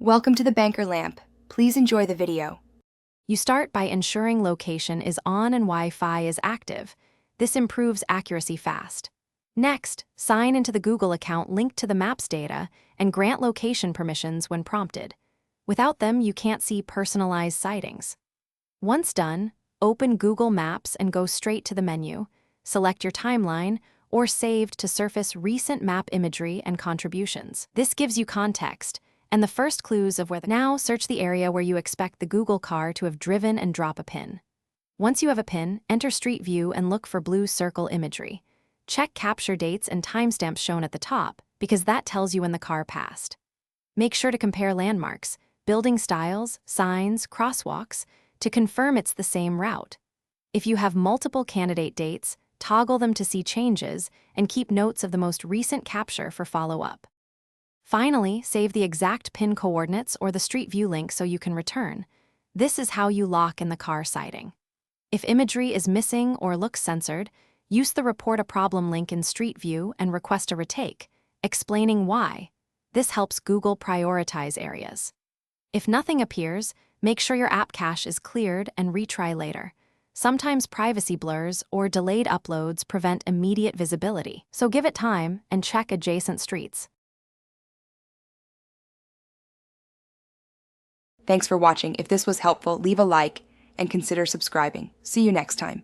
Welcome to the Banker Lamp. Please enjoy the video. You start by ensuring location is on and Wi-Fi is active. This improves accuracy fast. Next, sign into the Google account linked to the Maps data and grant location permissions when prompted. Without them, you can't see personalized sightings. Once done, open Google Maps and go straight to the menu. Select your timeline or saved to surface recent map imagery and contributions. This gives you context and the first clues of where now search the area where you expect the Google car to have driven and drop a pin. Once you have a pin, enter Street View and look for blue circle imagery. Check capture dates and timestamps shown at the top because that tells you when the car passed. Make sure to compare landmarks, building styles, signs, crosswalks to confirm it's the same route. If you have multiple candidate dates, toggle them to see changes and keep notes of the most recent capture for follow-up. Finally, save the exact pin coordinates or the Street View link so you can return. This is how you lock in the car sighting. If imagery is missing or looks censored, use the Report a Problem link in Street View and request a retake, explaining why. This helps Google prioritize areas. If nothing appears, make sure your app cache is cleared and retry later. Sometimes privacy blurs or delayed uploads prevent immediate visibility, so give it time and check adjacent streets. Thanks for watching. If this was helpful, leave a like and consider subscribing. See you next time.